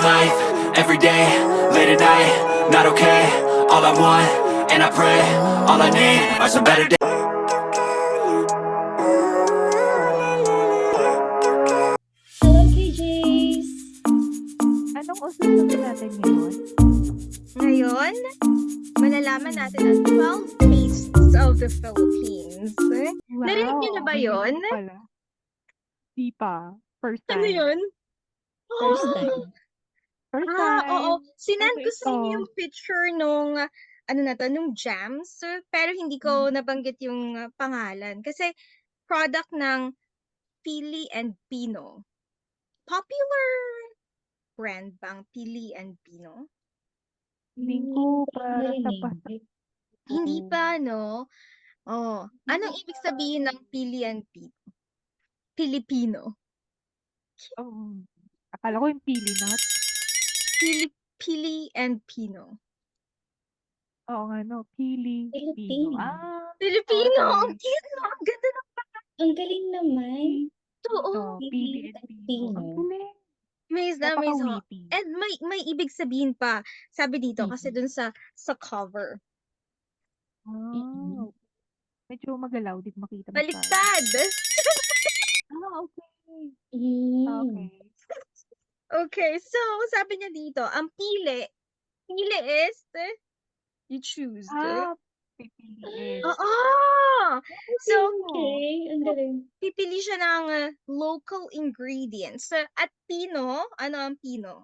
life, every day, late at night, not okay. All I want, and I pray, all I need are some better days. Hello, KJs! Anong ususunod natin ngayon? Ngayon, malalaman natin ang 12 tastes of the Philippines. Narinig niyo na ba may yun? ganun pala. Di pa. First Ano time. yun? First time. First Oo. time. Sinend Okay, ko sa inyo ito. yung picture nung, nung jams. Pero hindi ko nabanggit yung pangalan. Kasi product ng Pili and Pino. Popular brand bang Pili and Pino? Feeling ko Parang para sa narinig. Hindi pa, no? Oh, anong ibig sabihin ng Pili and Pino? Filipino. Akala ko yung pili nut. Pili and Pino. Oo nga, no. Pili, pino. Filipino. Filipino! Okay. Ang cute, no? Ang ganda ng Ang galing naman. totoo. Pili and pino. Ang galing. Maze na maze ho. Napaka-witty. And may ibig sabihin pa. Sabi dito, kasi Mm. dun sa cover. Oh. Medyo magalaw. Di ko makita masyado. Baliktad! Okay. Mm. Okay. Okay, so sabi niya dito, ang pili is, you choose. Pipiliin. Oo! So, Okay, ang galing. pipili siya ng local ingredients. At Pino, ano ang Pino?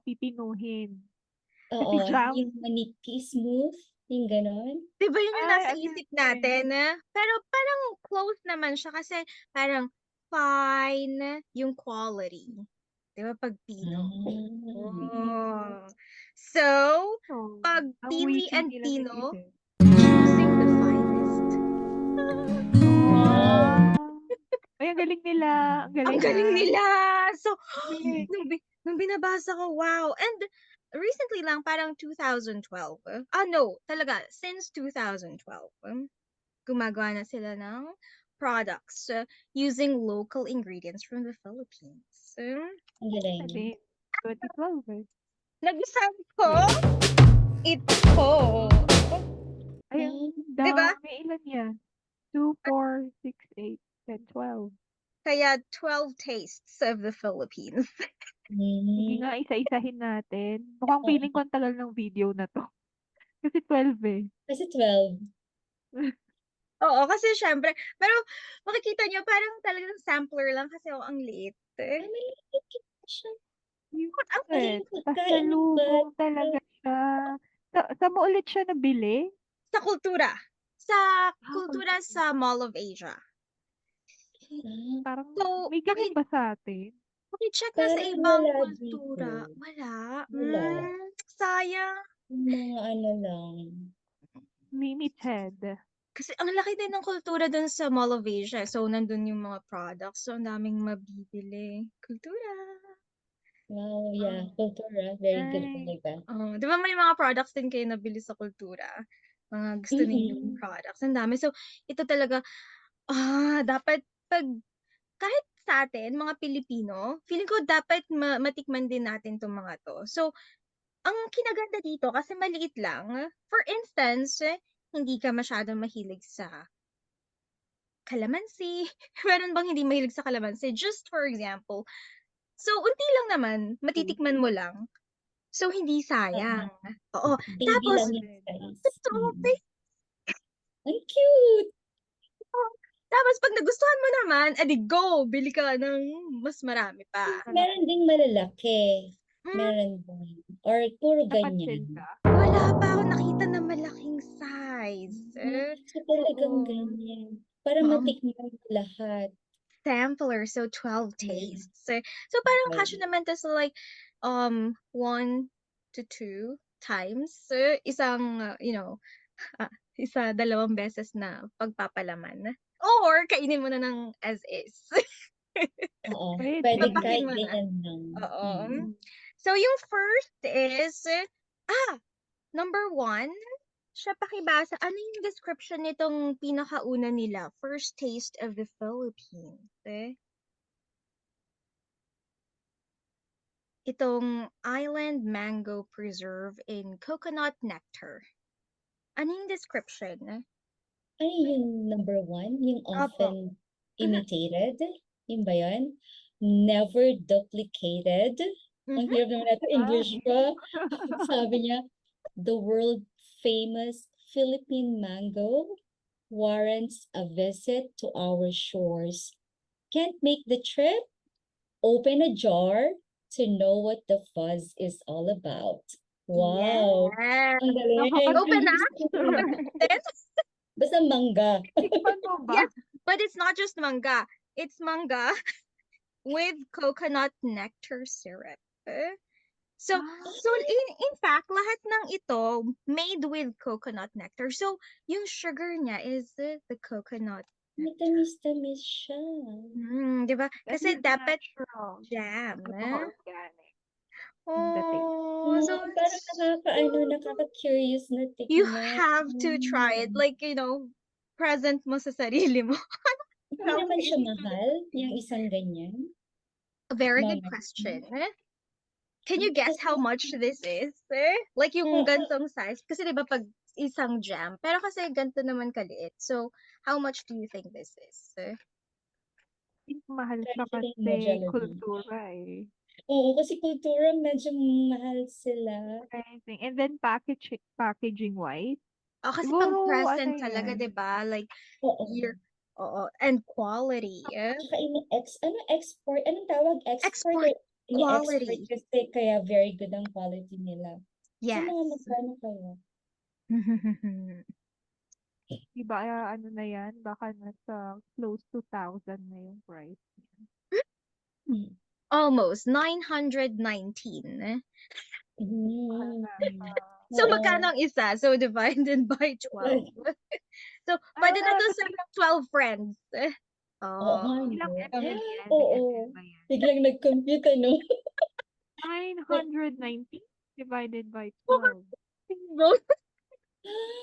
Pipinuhin. Oo, jam. yung manipis, smooth, yung ganon. Di ba yun yung Ay, nasa ano isip yun? natin? Pero parang close naman siya kasi parang fine yung quality. Di ba pag Pino? Oh. So, pag Ang Pili witty and nila Pino, nag-isip. choosing the finest. Ay, ang galing nila. Ang galing, Ang galing nila! So, Ang galing. nung binabasa ko, wow. And recently lang, parang 2012. No, talaga, since 2012, gumagawa na sila ng products using local ingredients from the Philippines. Ang galing. Sabi, 2012 eh. Nagustuhan ko ito. Ay, ang Diba? dami. Ilan yan? 2, 4, 6, 8, 10, 12. Kaya 12 tastes of the Philippines. Sige Mm. nga, isa-isahin natin. Mukhang feeling ko ang tagal ng video na to. Kasi 12 eh. Kasi 12. Oo, kasi syempre, pero makikita nyo, parang talagang sampler lang kasi ang liit. Ay, maliit siya. Ang Galing pagkain ng Pasalubong bata. talaga siya. Sa mo ulit siya nabili? Sa kultura. Sa kultura Kultura. sa Mall of Asia. Ah, Parang So, may ganun ba sa atin? check na sa parang ibang wala kultura. dito. Wala. Wala. Sayang. Yung mga ano lang. Limited. Kasi ang laki din ng kultura dun sa Mall of Asia. So, nandun yung mga products. So, ang daming mabibili. Kultura. Wow, yeah. Kultura. Very good Ay. talaga. Di ba may mga products din kayo nabili sa kultura? Mga gusto ninyong products. Ang dami. So, ito talaga, dapat kahit sa atin, mga Pilipino, feeling ko dapat matikman din natin itong mga to. So, ang kinaganda dito, kasi maliit lang, for instance, hindi ka masyadong mahilig sa kalamansi. Meron bang hindi mahilig sa kalamansi? Just for example. So, unti lang naman, matitikman mo lang. So, hindi sayang. Oo. Baby Tapos, lang yung size. ito, Ang cute! tapos pag nagustuhan mo naman, edi go, bili ka ng mas marami pa. Meron ding malalaki. Hmm, Meron din. Or puro Napansin ganyan. ka? wala pa ako nakita na malaking size. So talagang Oo. ganyan. Para Oo. matikman mo lahat. Sampler, so 12 Mm. tastes. So parang Okay. kasya naman to sa like 1 to 2 times. Isang, isa, dalawang beses na pagpapalaman. Or kainin mo na ng as is. Oo. Pwede. Pwede Papakin kahit mo na. ganyan lang. Oo. Mm. So yung first is, number 1, siya pakibasa. Ano yung description nitong pinakauna nila? First taste of the Philippines. itong Island Mango Preserve in Coconut Nectar. Ano yung description? Ano yung number 1? Yung Opo. often imitated? Yung ba yun? Never duplicated? Ang Mhm. hirap naman natin English Ay. ko. Sabi niya, the world famous Philippine mango warrants a visit to our shores. Can't make the trip? Open a jar to know what the fuzz is all about. Wow! Yes. Ang galing! Open na? Open natin? Basta mangga. Tikman mo ba? Yes, but it's not just manga. It's manga with coconut nectar syrup. So, in fact, lahat ng ito made with coconut nectar. So, yung sugar niya is the coconut. Matamis-tamis siya. Di ba? That Kasi is dapat natural. jam. Napaka-organic. Yung dating. Oh, so Parang nakaka-curious na you tikman. have to try it. Like, present mo sa sarili mo. Hindi naman siya mahal, yung isang ganyan. A very good Mama. question. Can you guess how much this is? Like yung gantong size. Kasi di ba pag isang jam, pero kasi ganito naman kaliit. So, how much do you think this is? Think mahal siya Try kasi mo, Jollibee. kultura eh. Oo, kasi kultura, medyo mahal sila. Pricing. And then packaging wise. Oh, kasi pag Siguro, present ano talaga, yan? di ba? Like, Oo. and quality. Tsaka export, anong tawag? Export Or ini-export quality. kasi kaya very good ang quality nila. So, Yes. mga magkano kaya? Diba, ano na yan? Baka nasa close to 1,000 na yung price niya. Almost 919. Mahal na siya. So, Oo. magkano ang isa? So, divided by 12. So, pwede na to sa 12 friends. Oo nga, Ilang no? ml yan? Oo. May ml ba yan? Biglang nag-compute, ano? 990 divided by 12.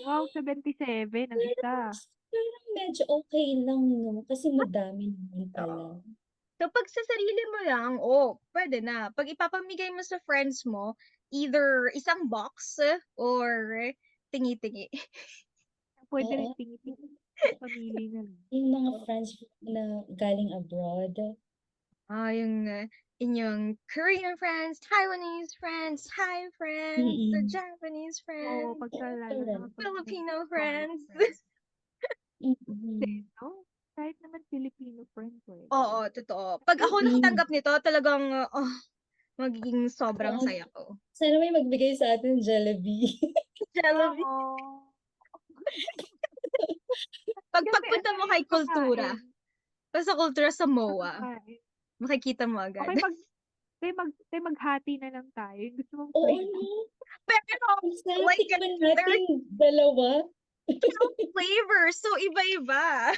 Wow, 77 ang isa. Parang medyo okay lang, no? Kasi madami naman pala. So, pag sa sarili mo lang, pwede na. Pag ipapamigay mo sa friends mo, either isang box or tingi-tingi. Pwede Oo. rin tingi-tingi. Pamili na lang. Yung mga friends na galing abroad. Yung inyong Korean friends, Taiwanese friends, Thai friends, the Mm-mm. Japanese Oo, friends, pagkalalo na kapag Filipino may friends. Mm-mm. no? Kahit naman Filipino friend pwede. Oo, totoo. Pag ako nakatanggap nito, talagang magiging sobrang Oo. saya ko. Sana may magbigay sa atin Jollibee. Jollibee. Oo. Pag Kasi pagpunta ano mo yung kay Kultura, pagkain? pag sa Kultura sa MOA, Pagkain. makikita mo agad. Okay, maghati na lang tayo. Yung gusto mong Oo, flavor. no? Pero, Sana like, tikman natin dalawa. flavor, so iba-iba.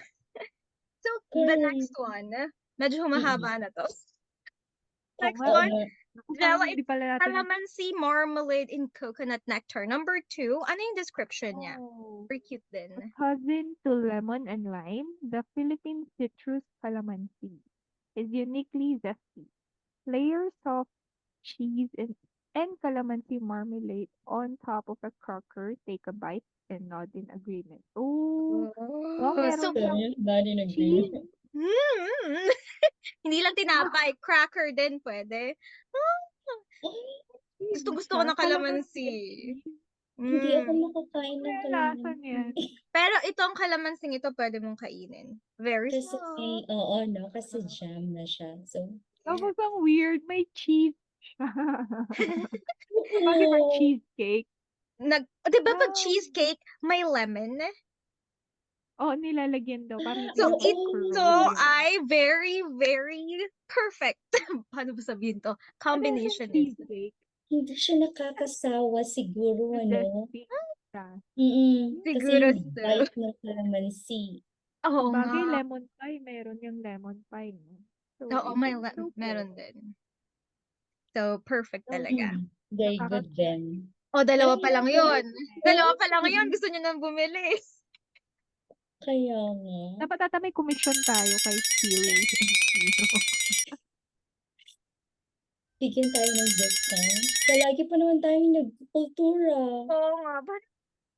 So, the Correct. next one, medyo humahaba na to. Next Oo nga. one, Naku, parang Jella, hindi pala natin. calamansi marmalade in coconut nectar. Number 2, ano yung description niya? Oh. Very cute din. A cousin to lemon and lime, the Philippine citrus calamansi is uniquely zesty. Layers of cheese and calamansi marmalade on top of a cracker. Take a bite and nod in agreement. Oh, wow, meron So, siyang Nani nag-green. cheese. Hindi lang tinapay, cracker din pwede. Gusto ko ng calamansi. Hindi ako makakain ng Kaya lasa kalamansi. niyan. Pero itong kalamansing ito, pwede mong kainin. Very Kasi, soft. oo, no? Kasi jam na siya. So, Tapos ang weird, may cheese siya. Pag iba cheesecake. Di ba pag cheesecake, may lemon? Oo, nilalagyan daw. Parang So, hindi ito ay very, very perfect. Paano ba sabihin to? Combination is. cheesecake. hindi siya nakakasawa siguro, ano? Siguro Kasi yung bite ng calamansi. Oo Bagay, nga. lemon pie. Meron yung lemon pie. No? So, Oo, I think so, meron din. So, perfect talaga. Very good then. Dalawa pa lang yun. Dalawa pa lang yun. Gusto niyo nang bumili. Kaya nga. Dapat ata may commission tayo kay Siri. bigyan tayo ng discount. Palagi pa naman tayong nagkultura. Oo nga, parang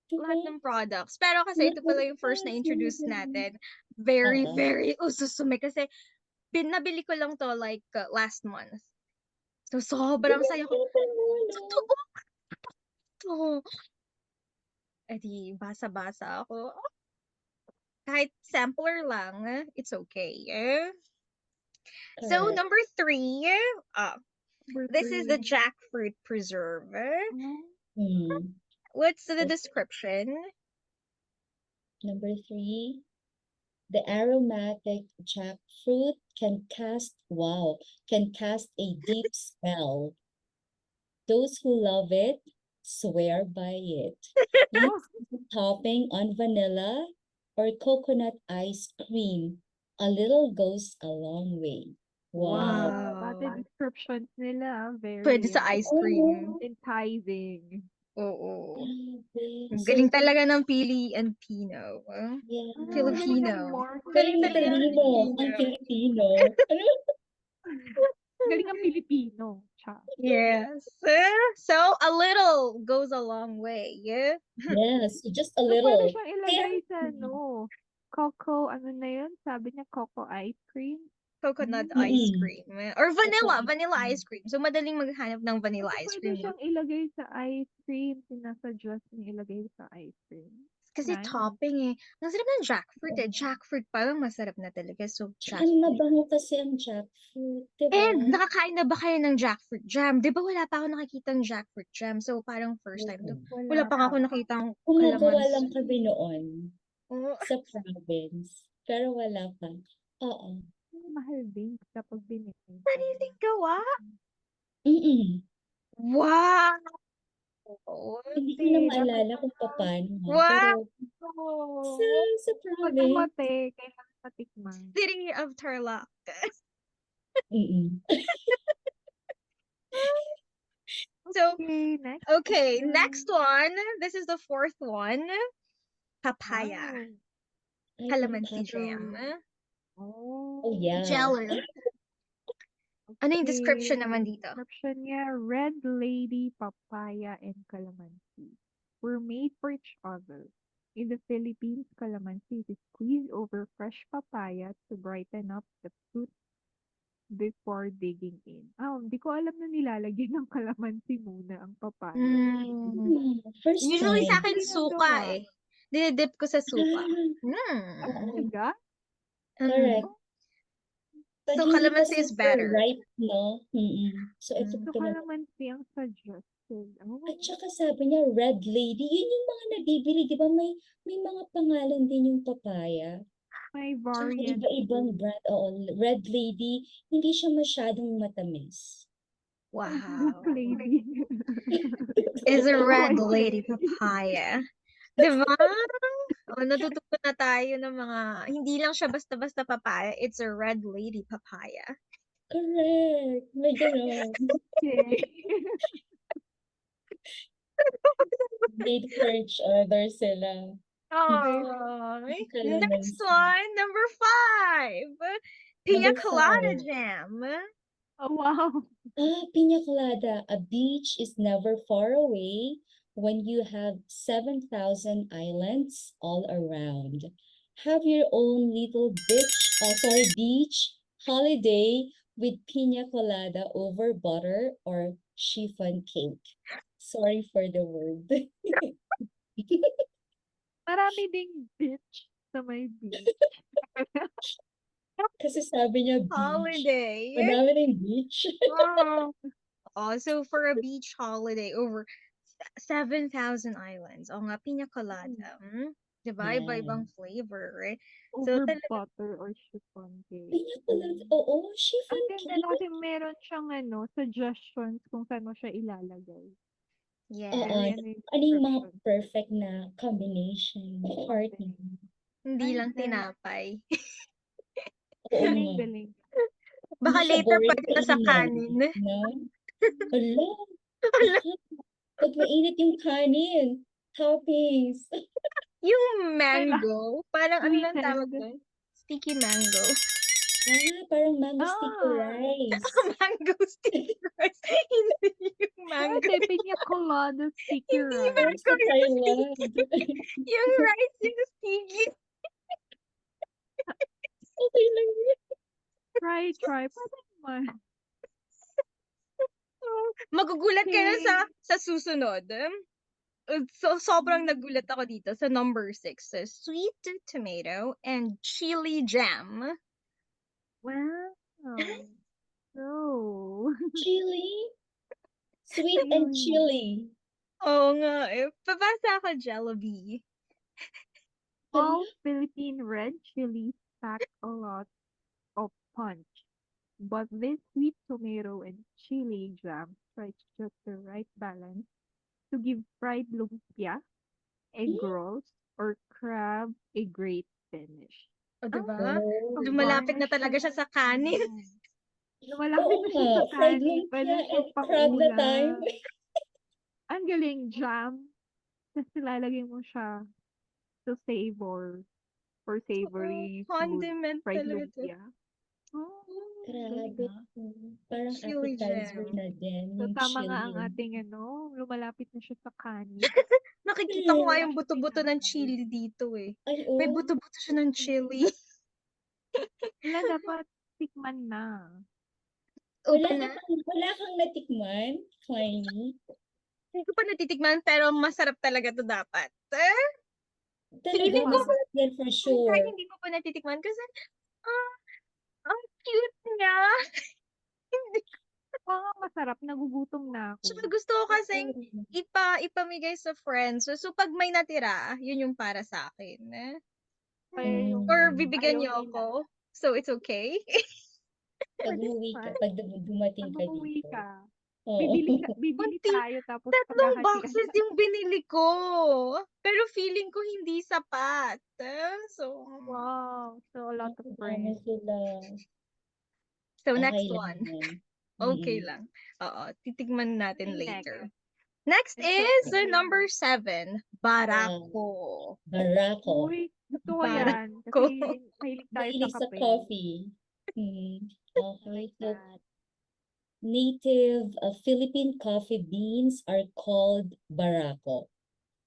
Diba? lahat ng products. Pero kasi ito pala yung first na introduce natin. Very, Oo. very ususume. Kasi nabili ko lang to like last month. So, sobrang saya ko. Totoo to. Eh di, basa-basa ako. Kahit sampler lang, it's okay. So, Correct. number 3, Number this is the 3. jackfruit preserve. Hmm. What's the Yes. description? Number 3, the aromatic jackfruit can cast a deep spell. Those who love it swear by it. Use as a topping on vanilla or coconut ice cream. A little goes a long way. Wow. Pati Wow. descriptions nila, Pwede very sa ice Oo. cream. enticing. Oo. Grabe. Ang So, galing talaga ng Pili and Pino. yeah. Filipino. Galing Galing ng talaga ng Filipino. Ang Filipino. Filipino. Ano? Galing ang Pilipino. Cha. Yes. So, a little goes a long way. Yes, so just a So, pwede little. siyang Kaya, ilagay sa cocoa, ano na yun? Sabi niya, cocoa ice cream. Coconut ice Mm-mm. cream. Or vanilla. Coconut Vanilla cream. ice cream. So, madaling maghanap ng vanilla Kasi ice pwede cream. No? siyang ilagay sa ice cream. Sinasuggest niya ilagay sa ice cream. Kasi Nice. topping eh. Ang sarap ng jackfruit eh. Jackfruit parang masarap na talaga. So, Tsaka jackfruit. mabango kasi ang jackfruit, diba? And nakakain na ba kayo ng jackfruit jam? Di ba wala pa ako nakikitang jackfruit jam? So, parang first time to. Wala pa nga ako nakitang Gumagawa kalamansi. lang kami noon Oo. sa province. Pero wala pa. Oo. Mahal din kapag binili. Sariling gawa? Mm-mm. Wow! Hindi ko na maalala kung paano. Wow! Pero sa Pag province. kumate, kailangan matikman. City of Tarlac. Mm-mm. So, Okay, next. next one. This is the fourth one. Papaya. Wow. Ay, Calamansi papaya. jam. Oh, yeah. Jello. Ano yung description Okay. naman dito? Description niya, red lady, papaya, and calamansi were made for each other. In the Philippines, calamansi is squeezed over fresh papaya to brighten up the fruit before digging in. Hindi ko alam na nilalagyan ng calamansi muna ang papaya. First Usually sa time. akin suka eh. Dinidip ko sa suka. Talaga? Correct. But So, hindi calamansi kasi is better. ripe, no? Mm-mm. So, ito So, calamansi ang suggested. At saka sabi niya, red lady. Yun yung mga nabibili, di ba? May mga pangalan din yung papaya. May Tsaka variant. iba-ibang brand. Oo, red lady. Hindi siya masyadong matamis. Wow. Black lady. Is a red White lady papaya. Diba? Natututo na tayo ng mga, hindi lang siya basta-basta papaya. It's a red lady papaya. Correct. May gano'n. Okay. They for each other sila. Next one, number 5. Pina Number colada 5. jam. Oh, wow. Pina colada. A beach is never far away when you have 7,000 islands all around. Have your own little beach holiday with pina colada over butter or chiffon cake. Sorry for the word. Marami ding beach sa may beach. Kasi sabi niya beach. Holiday. Madami rin beach. So for a beach holiday over 7,000 islands. O nga, pina colada. Diba? Yeah. Iba-ibang flavor. Right? Over butter or chiffon cake. Pina colada. Oo, chiffon Ang ganda cake. kasi meron siyang suggestions kung saan mo siya ilalagay. Yes. Oo. Ano yung mga perfect na combination? Partner. Hindi lang tinapay. Oo nga. Galing. Baka Hindi siya later boring pwede na sa kanin. No? Ala. Pag mainit yung kanin. Toppings. Yung mango, parang ano lang Weekend. tawag doon? Sticky mango. Parang mango sticky Ah, rice. Mango sticky rice. Hindi yung mango. pwede, piña colada sticky Hindi rice. Parang sa mango yung Taiwan. yung rice yung sticky. Okay lang yun. Try. Pwede naman. Magugulat kayo Okay. sa susunod. So, sobrang nagulat ako dito sa number 6. Sweet tomato and chili jam. Wow. No. Chili? Sweet and chili. Oo nga eh. Pabasa ako, Jollibee. All Philippine red chilies pack a lot of punch, but this sweet tomato and chili jam strikes just the right balance to give fried lumpia, egg Mm. rolls, or crab a great finish. O, diba? Oh, Lumalapit na Garnish talaga siya sa kanin. Lumalapit oo na nga. siya sa Fried kanin. Pwede lumpia siyang and crab na time. pang-ulam. Ang galing jam. Tapos nilalagay mo siya to savor for Oo, savory food. condiment Fried talaga to. lumpia. Oh, galing Grabe. ah. Parang Chili appetizer jam. na din. So, Yung tama nga ang chili. ating lumalapit na siya sa kanin. Nakikita ko nga yung Kasi buto-buto ng tinapay. chili dito eh. Ay, May oh. buto-buto siya ng chili. Wala, dapat tikman na. Open na. Wala kang natikman, Kleiny? Hindi ko pa natitikman pero masarap talaga to dapat. Talaga, Feeling ko, masarap yan for sure. kahit hindi ko pa natitikman kasi, ang cute niya. Hindi. Baka masarap, nagugutom na Tsaka ako. gusto ko kasing ipamigay sa friends. So, pag may natira, yun yung para sa akin. Kaya yung Or Mm. bibigyan ayaw niyo nila. ako. So, it's okay. Pag Pwede umuwi ka, naman. pag dumating Pag ka umuwi dito. ka, Oo. bibili Kunti, tayo tapos 3 paghahatian boxes tayo. yung binili ko. Pero feeling ko hindi sapat. So, Wow. So, a lot of Marami friends. sila. so Okay next lang one. yan. Okay Mm. lang. Oo, titigman natin Okay, next. later. Next is number 7, Barako. Barako. Uy, gusto ko Barako. yan. Kasi mahilig tayo sa Mahilig sa kape. coffee. Okay, Like so that. native Philippine coffee beans are called Barako.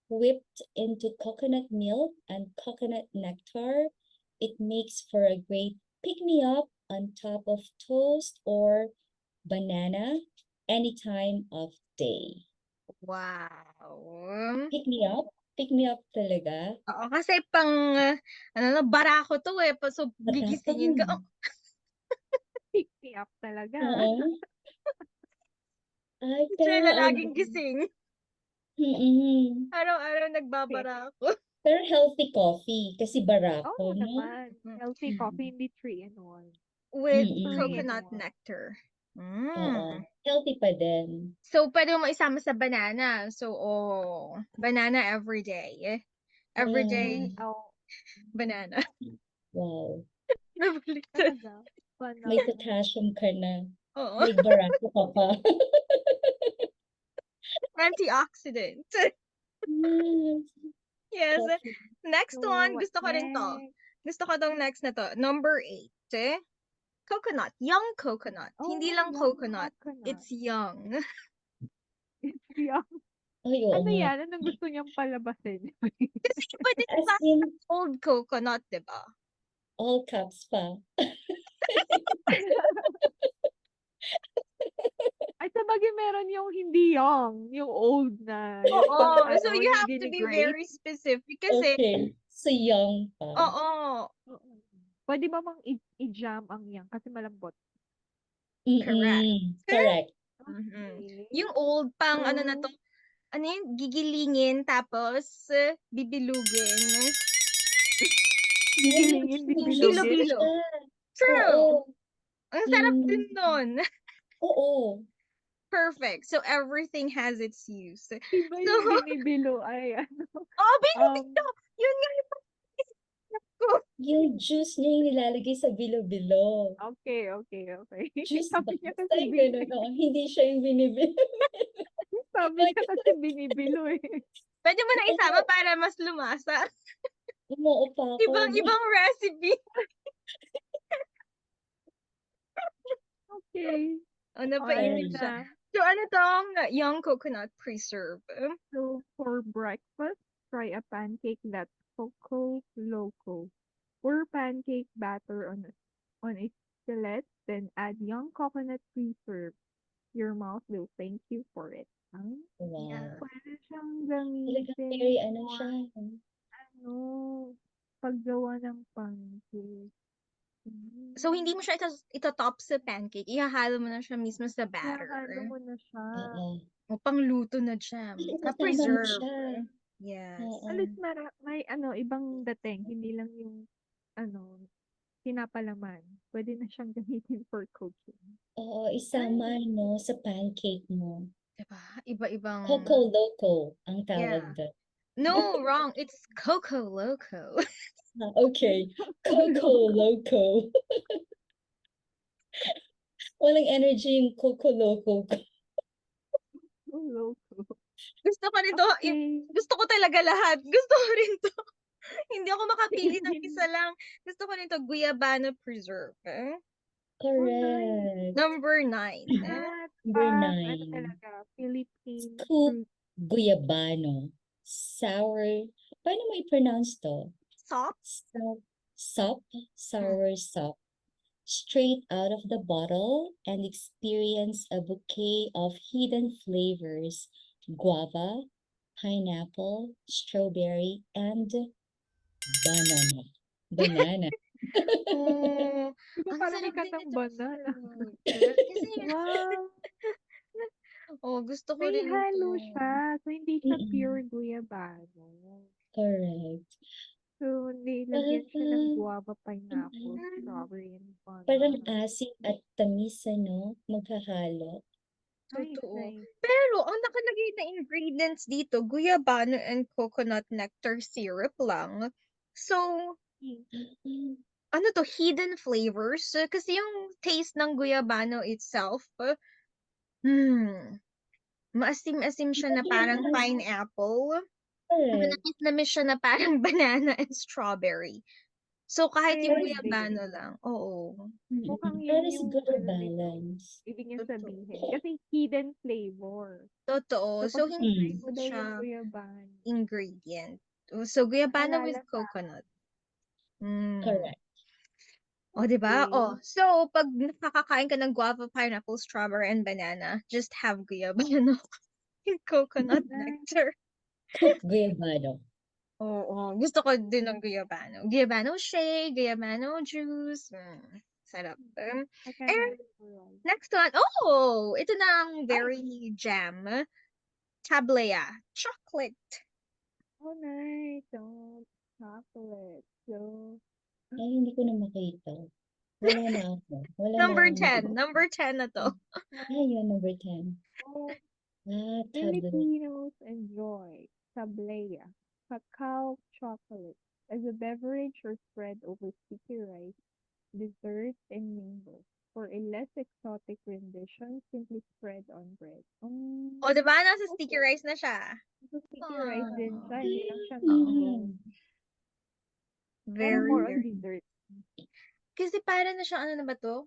Whipped into coconut milk and coconut nectar, it makes for a great pick-me-up on top of toast or banana any time of day. Wow. Pick-me-up? Pick-me-up talaga? Oo, kasi barako to eh. So, gigisingin ka. Matapang. Pick me up talaga. Oo. Ay, Siya pero na laging gising. Araw-araw nagbabarako. Pero healthy coffee kasi Barako, Oo no? naman. Healthy coffee, hindi 3-in-1. With Mm-mm. coconut 3-in-1. nectar. Oo. Healthy pa din. So, pwede mo isama sa banana. So, banana every day. Every day, Oh, banana. Wow. Nabaliktad. talaga. May Banana. potassium ka na. Oo. May Barako ka pa. Antioxidant. Yes. Coffee. Next So, one, what gusto ko rin to. next? Gusto ko tong next na to. Number 8. Coconut. Young coconut. Hindi Oh, lang young coconut. coconut. It's young. It's young. Ay, oo Ano nga. yan? Anong gusto niyang palabasin? Kasi pwede As sa in, old coconut, diba? all caps pa. Ay, sabagay meron yung hindi young, yung old na. Yung Oo. pang So, you have hindi to be ni-grade. very specific kasi, Okay. So, young pa. oo. Oo. Pwede ba mang i-jam ang young kasi malambot? Mm-mm. Correct. Okay. Yung old pang ano na to, ano yun, gigilingin tapos bibilugin. Gigilingin, bibilugin. Bilo-bilo. True. Oo. Ang sarap Yung- din nun. Oo. Perfect. So everything has its use. Iba So, yung binibilo ay ano. bilo-bilo. Yun nga yung ko. Yung juice niya yung nilalagay sa bilo-bilo. Okay. Juice ba? Sabi niya Basta kasi yung ganun. Oo, hindi siya yung binibilo. sabi niya kasi binibilo eh. Pwede mo na isama para mas lumasa. Umuo pa ako. Ibang recipe. Okay. Oh, Ayan napaisip siya. na. So, ano tong young coconut preserve? So, for breakfast, try a pancake that's cocoa loco. Pour pancake batter on a skillet, then add young coconut preserve. Your mouth will thank you for it. Wow. Pwede siyang Talagang gamitin very ano for siya. ano, paggawa ng pancake. So, hindi mo siya itatop sa pancake. Ihahalo mo na siya mismo sa Ihahalo batter. mo na siya. Oo. O, pangluto na siya. Kasi Ah, itatama mo preserve. siya. Yes. Oo. At least may ibang dating, hindi lang yung ano, pinapalaman. Pwede na siyang gamitin for cooking. Oo, isama no sa pancake mo. Diba? Iba-ibang... Coco Loco ang tawag Yeah. doon. No, wrong. It's Coco Loco. Okay. Coco Loco. Walang energy yung Coco Loco ko. Loco. Gusto ko nito. Okay. Gusto ko talaga lahat. Gusto ko rin to. Hindi ako makapili ng isa lang. Gusto ko nito Guyabano Preserve. Correct. Number 9. Number Ano 9. talaga, Philippine Scoop fruit. Guyabano. Sour. Paano mo i-pronounce to? Sop? Sop. Sour sop. Straight out of the bottle and experience a bouquet of hidden flavors. Guava, pineapple, strawberry, and banana. Oh, Di ba ang parang sarap din ikatang itong banana? fruit. Kasi, Wow! gusto ko May rin ito. halo siya. So, hindi siya Mm-mm. pure guyabano. Correct. So, nilagyan siya ng Parang, guava, pineapple, mm-mm. strawberry, and Parang banana. asim at tamis, ano? Maghahalo. Nice, Totoo. nice. Pero, ang nakalagay na ingredients dito, guyabano and coconut nectar syrup lang. So, Mm. ano to, hidden flavors? Kasi yung taste ng guyabano itself, maasim-asim siya na parang pineapple. Correct. Manamis-namis siya na parang banana and strawberry. So, kahit yung Pwede. guyabano lang, oo. Mukhang Para yun yung siguro ano nito, balance. ibig niya Totoo. sabihin. Kasi hidden flavor. Totoo. So, So, pag hindi tinry mo daw siya yung guyabano, ingredient. So, guyabano with malalasa. coconut. Mm. Correct. O, diba? Okay. O, so, pag nakakakain ka ng guava, pineapple, strawberry, and banana, just have guyabano and coconut nectar. Cook guyabano. Oo, gusto ko din ng guyabano. Guyabano shake, guyabano juice. Sarap. I can And alright. next one, ito na ang very jam. Tablea, chocolate. Oh, nice. Oh, chocolate. So, Ay, hindi ko na makita. Wala na ako. Wala na Number akong 10. Number 10 na to. yun, number 10. oh, Tablet. Filipinos enjoy tablea, cacao chocolate, as a beverage or spread over sticky rice, desserts, and mango. For a less exotic rendition, simply spread on bread. O, diba? Nasa sticky rice na siya. So, sticky rice din siya, hindi lang siya Mm. mango. Pero more on Very. dessert. Kasi para na siya, ano na ba to?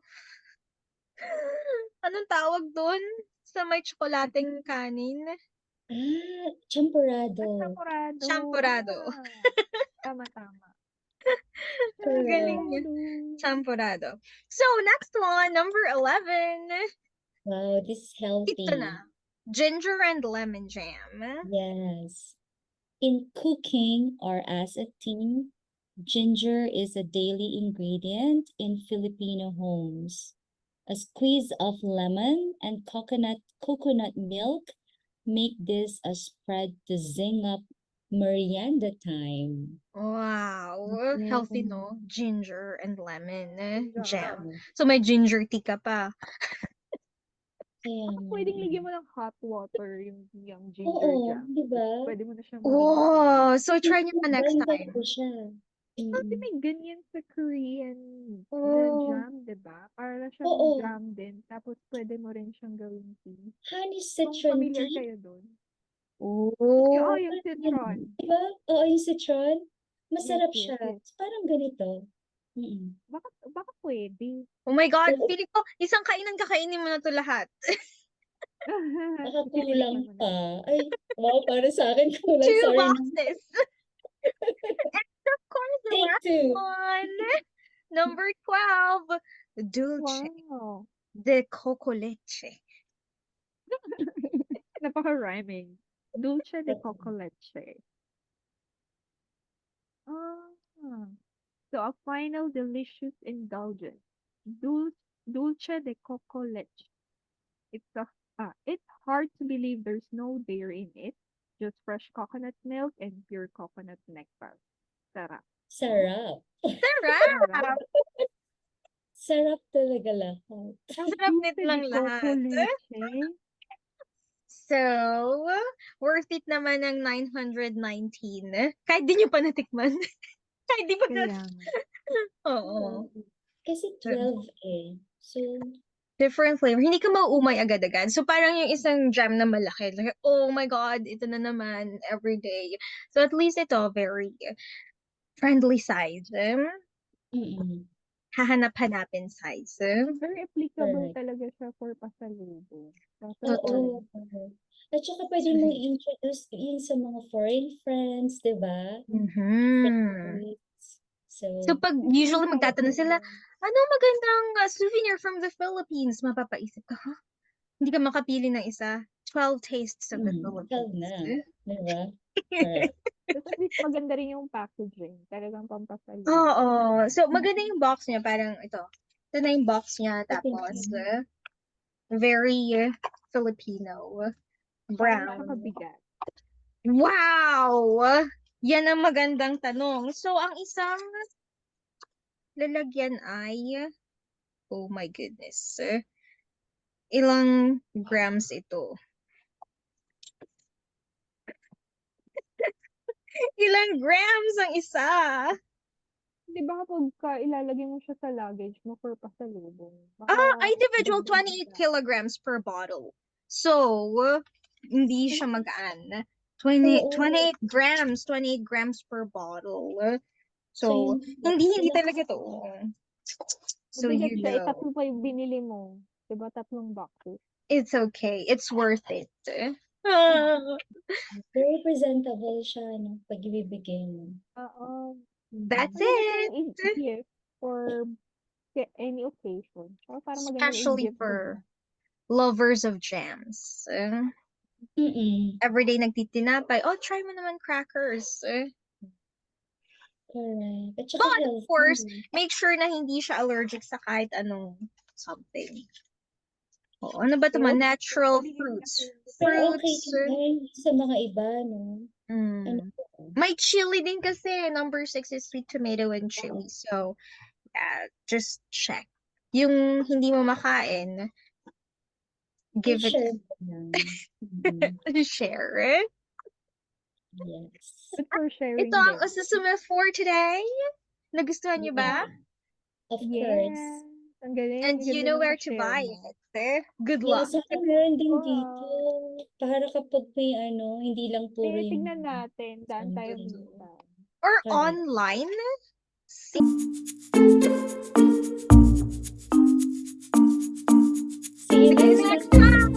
Anong tawag doon? Sa may tsokolating kanin? Champurrado. Champurrado. Champurrado. Tama. Ang galing niya. Champurrado. So, next one, number 11. Wow, this is healthy. Ito na. Ginger and lemon jam. Yes. In cooking or as a team, ginger is a daily ingredient in Filipino homes. A squeeze of lemon and coconut milk make this a spread to zing up merienda time. Wow. Healthy, no? Ginger and lemon jam. Yeah. So, may ginger tea ka pa. Kaya nga. Pwedeng lagyan mo ng hot water yung ginger Oo, jam. di ba? Pwede mo na siyang Oh, so try niyo pa next Blend time. ko siya. Kasi may ganyan sa Korean na Oh. jam, diba? Para siyang Oo. jam din. Tapos pwede mo rin siyang gawing tea. Honey Kung citron familiar tea. kayo doon. Oh. Yung citron. Diba? Oo, yung citron. Masarap Yes, siya. yes. Parang ganito. Baka pwede. Oh my God, Pero feeling ko, isang kainan kakainin mo na to lahat. baka Pipiliin kulang mo na. pa. Ay, wow, para sa akin kulang. 2 Sorry na. boxes. And of course, the Take last 2. one. Number 12. Dulce Wow. de coco leche. Napaka-rhyming. Dulce de coco leche. Ah. So a final delicious indulgence. Dulce de coco leche. It's hard to believe there's no dairy in it. Just fresh coconut milk and pure coconut nectar. Sarap. Sarap. Sarap! Sarap. Sarap talaga lahat. Ang sarap Dulce nitong de coco lahat. leche. So, worth it naman ng 919. Kahit di nyo pa natikman. Kahit di pa na... Kaya nga. Oo. Kasi 12 eh. So, Different flavor. Hindi ka mauumay agad-agad. So, parang yung isang jam na malaki. Like, oh my God, ito na naman every day. So, at least ito, very friendly size. Hahanap-hanapin size. Very applicable correct. talaga siya for pasalubong. Sa Totoo. foreign. At saka pwede mo i-introduce yun sa mga foreign friends, di ba? Mhm. So, So, pag usually magtatanong sila, ano magandang souvenir from the Philippines? Mapapaisip ka, ha? Hindi ka makapili ng isa. 12 tastes of the 12 Philippines. na. Di ba? Correct. Tapos at least maganda rin yung packaging. Talagang pampasalubong. Oo. So, maganda yung box niya. Parang ito. Ito na yung box niya. Tapos, Filipino. very Filipino. Parang Brown. nakakabigat. Wow! Yan ang magandang tanong. So, ang isang lalagyan ay, oh my goodness. Ilang grams ito? Ilang grams ang isa? Di ba kapag ilalagay mo siya sa luggage mo for pasalubong? Individual 28 kilograms per bottle. So, hindi siya magaan. 28 grams per bottle. So, hindi talaga to. So, Mabigat you siya. know, Tatlo pa yung binili mo. Di ba? 3 boxes. it's okay. It's worth it. Ah, Very presentable siya, no? Pag ibibigay mo. Oo. That's Maganda it. siyang i-gift for any occasion. So, parang maganda Especially i-gift for lovers of jams. Everyday nagtitinapay. Oh, try mo naman crackers. Correct. At saka But, of healthy. course, make sure na hindi siya allergic sa kahit anong something. Oh, ano ba ito? Fruits? Natural Pwede fruits. Pero okay Fruits. naman sa mga iba, no? Ano Mm. po? May chili din kasi. Number 6 is sweet tomato and chili. So, yeah, just check. Yung hindi mo makain, give it Share mo lang. share. Yes. Good for sharing Ito ang din. ususume for today. Nagustuhan niyo ba? Of course. Yes. Ang galing. And Ang you ganda know ng where to na-share buy mo. it. Good Yeah, luck. sa akin meron din Wow. dito. Para kapag may hindi lang puro Kaya yung tignan natin. Daan tayo Sunday. minsan. Or Correct. online. See you See you next next time. time.